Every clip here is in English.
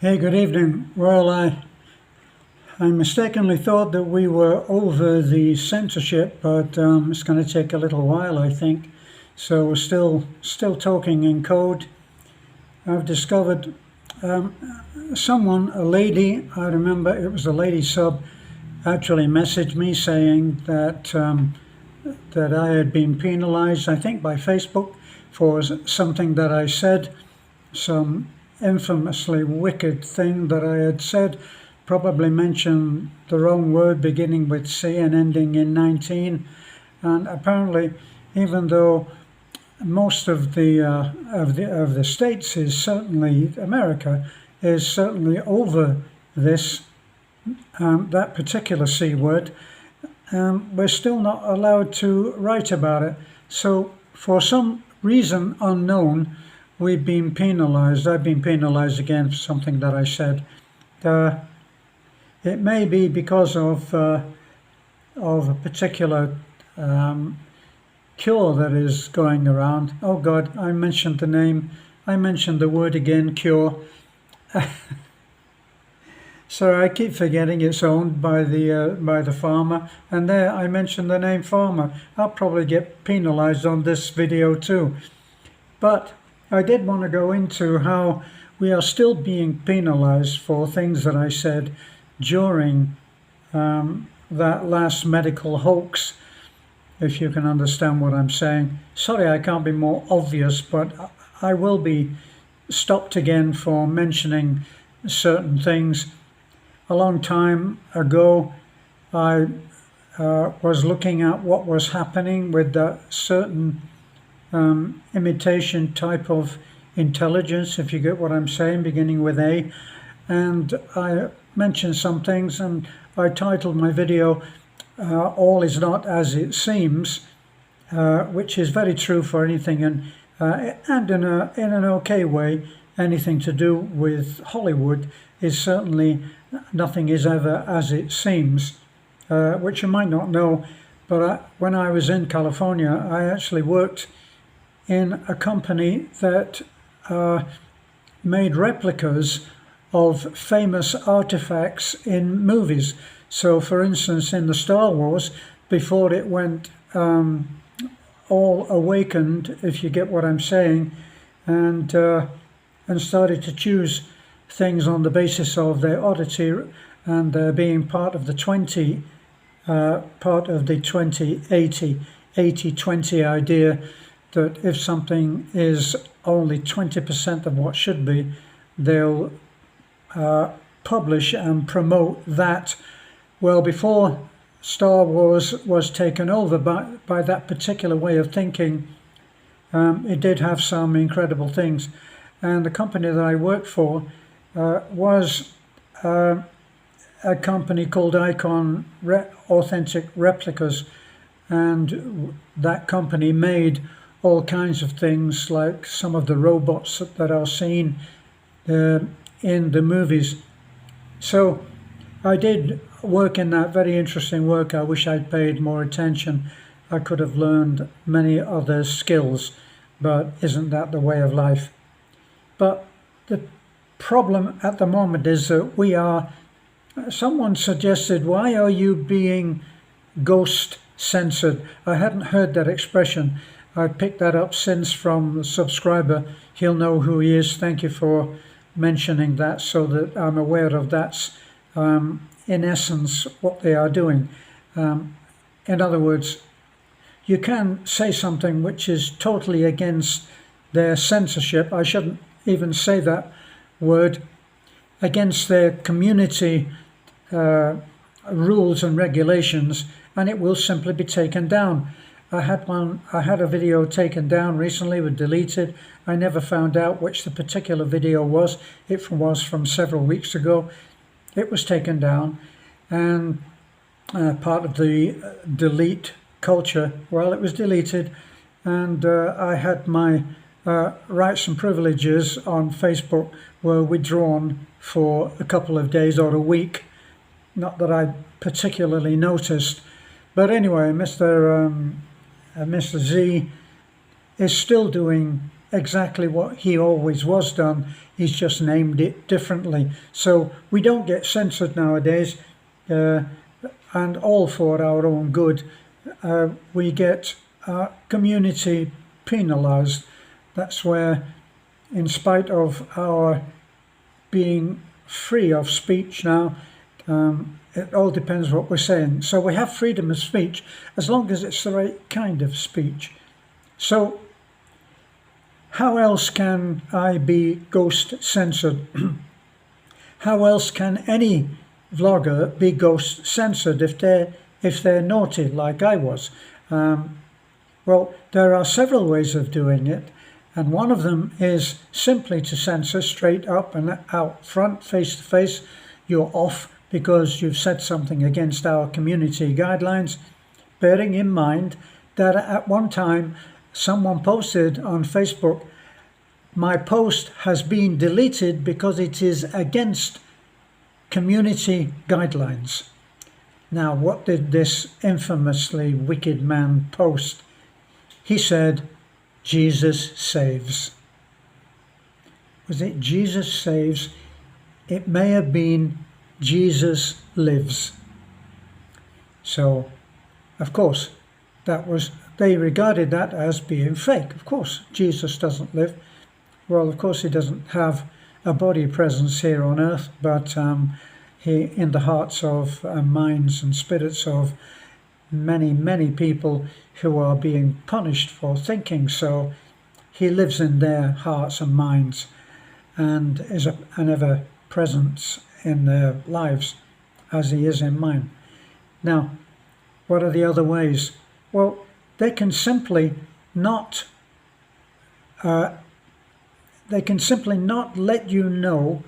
Hey, good evening. Well, I mistakenly thought that we were over the censorship, but it's going to take a little while, I think. So we're still talking in code. I've discovered a lady. I remember it was a lady sub, actually messaged me saying that I had been penalised, I think, by Facebook for something that I said, some infamously wicked thing that I had said, probably mentioned the wrong word beginning with C and ending in 19. And apparently, even though most of the states is certainly America is certainly over this that particular C word, we're still not allowed to write about it. So for some reason unknown, we've been penalised. I've been penalised again for something that I said. It may be because of a particular cure that is going around. Oh God, I mentioned the name. I mentioned the word again, cure. So I keep forgetting it's owned by the farmer, and there I mentioned the name farmer. I'll probably get penalised on this video too. But I did want to go into how we are still being penalised for things that I said during that last medical hoax, if you can understand what I'm saying. Sorry, I can't be more obvious, but I will be stopped again for mentioning certain things. A long time ago, I was looking at what was happening with that certain imitation type of intelligence, if you get what I'm saying, beginning with A. And I mentioned some things, and I titled my video, All is Not As It Seems, which is very true for anything, and in an okay way, anything to do with Hollywood is certainly nothing is ever as it seems, which you might not know, but when I was in California, I actually worked in a company that made replicas of famous artifacts in movies. So for instance, in the Star Wars, before it went all awakened, if you get what I'm saying, and started to choose things on the basis of their oddity and being part of the 80-20 idea, that if something is only 20% of what should be, they'll publish and promote that. Well, before Star Wars was taken over by that particular way of thinking, it did have some incredible things. And the company that I worked for was a company called Icon Authentic Replicas, and that company made all kinds of things, like some of the robots that are seen in the movies. So I did work in that, very interesting work. I wish I'd paid more attention. I could have learned many other skills, but isn't that the way of life? But the problem at the moment is that someone suggested, why are you being ghost censored? I hadn't heard that expression. I picked that up since from the subscriber. He'll know who he is. Thank you for mentioning that, so that I'm aware of that's in essence what they are doing. In other words, you can say something which is totally against their censorship. I shouldn't even say that word, against their community rules and regulations, and it will simply be taken down. I had a video taken down recently, was deleted. I never found out which the particular video was. It was from several weeks ago. It was taken down, and part of the delete culture, well, it was deleted, and I had my rights and privileges on Facebook were withdrawn for a couple of days or a week. Not that I particularly noticed, but anyway, Mr. Z is still doing exactly what he always was done. He's just named it differently. So we don't get censored nowadays, and all for our own good. We get our community penalised. That's where, in spite of our being free of speech now, it all depends what we're saying. So we have freedom of speech as long as it's the right kind of speech. So how else can I be ghost censored? How else can any vlogger be ghost censored if they're naughty like I was? Well, there are several ways of doing it, and one of them is simply to censor straight up and out front, face to face. You're off because you've said something against our community guidelines, bearing in mind that at one time someone posted on Facebook, "My post has been deleted because it is against community guidelines." Now, what did this infamously wicked man post? He said, "Jesus saves." Was it Jesus saves? It may have been Jesus lives. So, of course, they regarded that as being fake. Of course, Jesus doesn't live. Well, of course, he doesn't have a body presence here on earth, but he in the hearts of minds and spirits of many, many people who are being punished for thinking so. He lives in their hearts and minds and is an ever presence in their lives as he is in mine. Now, what are the other ways? Well, they can simply not let you know,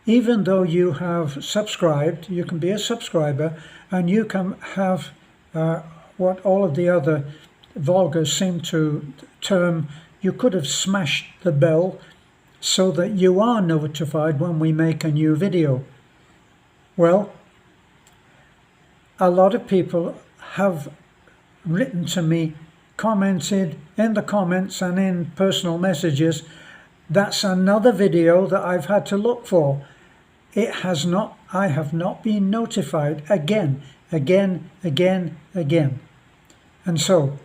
even though you have subscribed. You can be a subscriber and you can have what all of the other vloggers seem to term, you could have smashed the bell so that you are notified when we make a new video. Well, a lot of people have written to me, commented in the comments and in personal messages, "That's another video that I've had to look for. I have not been notified again. And so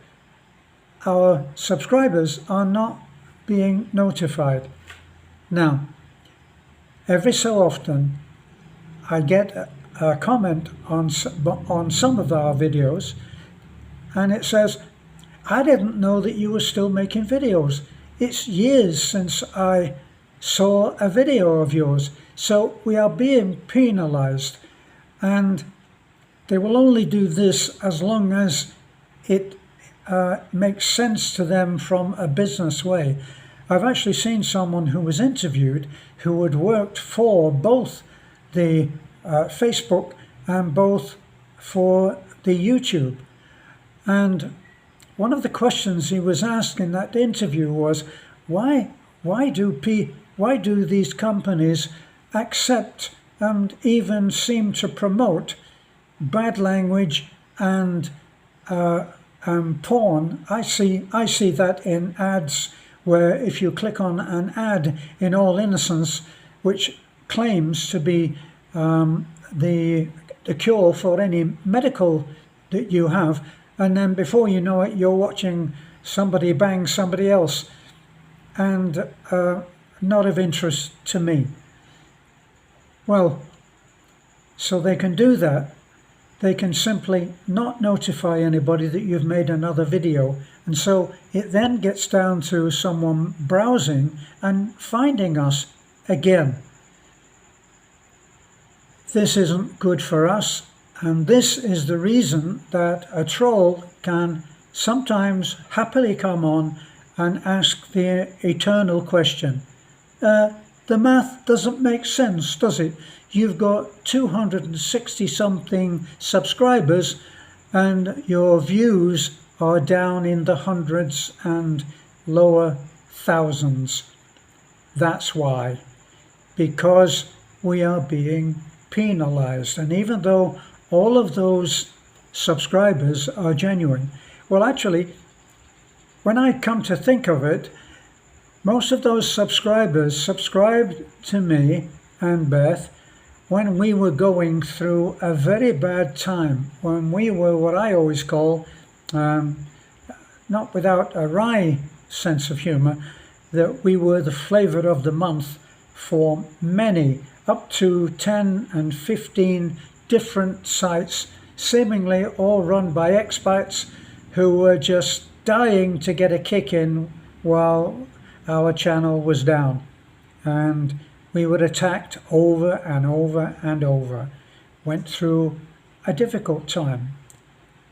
our subscribers are not being notified. Now, every so often I get a comment on some of our videos, and it says, "I didn't know that you were still making videos. It's years since I saw a video of yours." So we are being penalized, and they will only do this as long as it makes sense to them from a business way. I've actually seen someone who was interviewed who had worked for both the Facebook and both for the YouTube. And one of the questions he was asked in that interview was, why do these companies accept and even seem to promote bad language and porn? I see that in ads, where if you click on an ad in all innocence, which claims to be the cure for any medical that you have, and then before you know it, you're watching somebody bang somebody else, and not of interest to me. Well, so they can do that. They can simply not notify anybody that you've made another video. And so it then gets down to someone browsing and finding us again. This isn't good for us. And this is the reason that a troll can sometimes happily come on and ask the eternal question. The math doesn't make sense, does it? You've got 260 something subscribers and your views are down in the hundreds and lower thousands. That's why. Because we are being penalized. And even though all of those subscribers are genuine, well, actually, when I come to think of it, most of those subscribers subscribed to me and Beth when we were going through a very bad time, when we were what I always call, not without a wry sense of humour, that we were the flavour of the month for many, up to 10 and 15 different sites, seemingly all run by expats who were just dying to get a kick in while our channel was down. And we were attacked over and over and over. Went through a difficult time,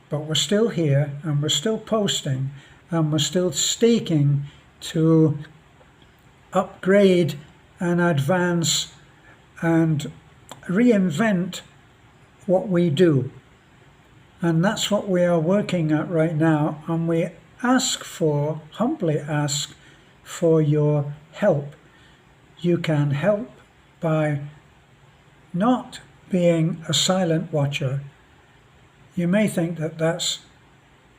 but we're still here and we're still posting and we're still seeking to upgrade and advance and reinvent what we do. And that's what we are working at right now, and we humbly ask for your help. You can help by not being a silent watcher. You may think that that's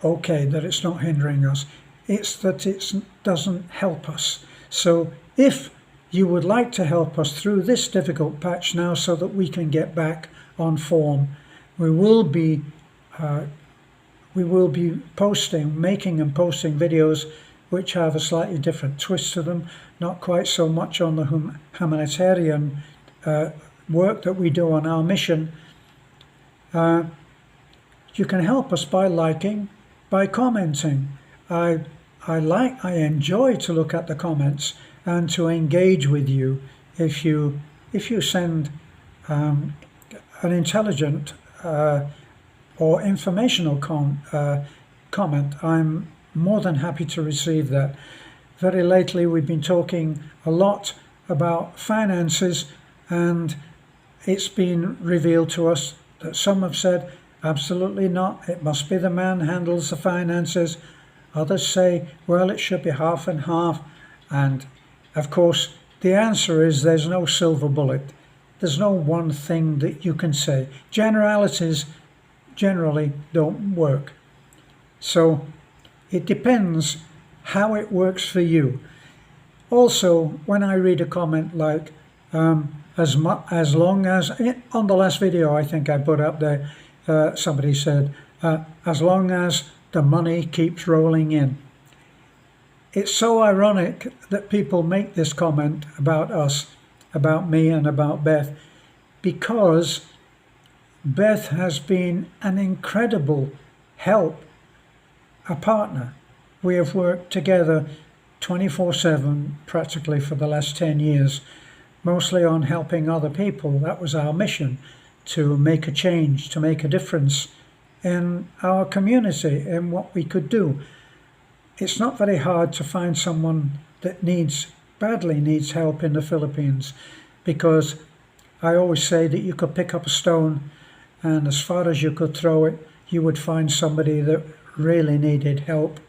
okay, that it's not hindering us. It's that it doesn't help us. So if you would like to help us through this difficult patch now so that we can get back on form, we will be making and posting videos which have a slightly different twist to them, not quite so much on the humanitarian work that we do on our mission. You can help us by liking, by commenting. I enjoy to look at the comments and to engage with you. If you send an intelligent or informational comment, I'm more than happy to receive that. Very lately we've been talking a lot about finances, and it's been revealed to us that some have said absolutely not, it must be the man handles the finances. Others say, well, it should be half and half. And of course the answer is there's no silver bullet. There's no one thing that you can say. Generalities generally don't work. So it depends how it works for you. Also, when I read a comment like, as long as, on the last video I think I put up there, somebody said, as long as the money keeps rolling in. It's so ironic that people make this comment about us, about me and about Beth, because Beth has been an incredible help, a partner. We have worked together 24/7 practically for the last 10 years, mostly on helping other people. That was our mission, to make a change, to make a difference in our community, in what we could do. It's not very hard to find someone that badly needs help in the Philippines, because I always say that you could pick up a stone and as far as you could throw it, you would find somebody that really needed help.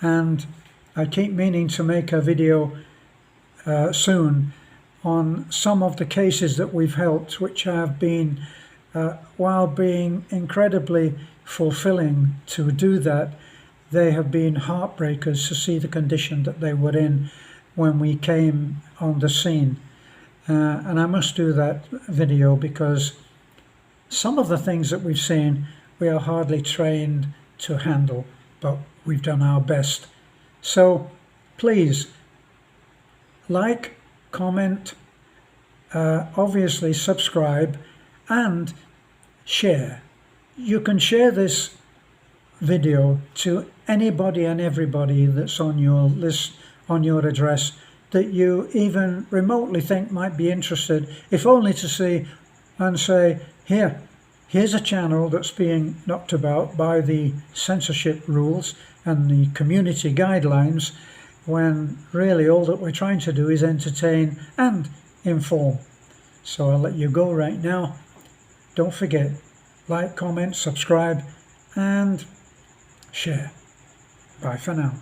And I keep meaning to make a video soon on some of the cases that we've helped, which have been, while being incredibly fulfilling to do that, they have been heartbreakers to see the condition that they were in when we came on the scene. And I must do that video because some of the things that we've seen, we are hardly trained to handle, but we've done our best. So please like, comment, obviously subscribe and share. You can share this video to anybody and everybody that's on your list, on your address, that you even remotely think might be interested, if only to see and say, here's a channel that's being knocked about by the censorship rules and the community guidelines, when really all that we're trying to do is entertain and inform. So I'll let you go right now. Don't forget, like, comment, subscribe and share. Bye for now.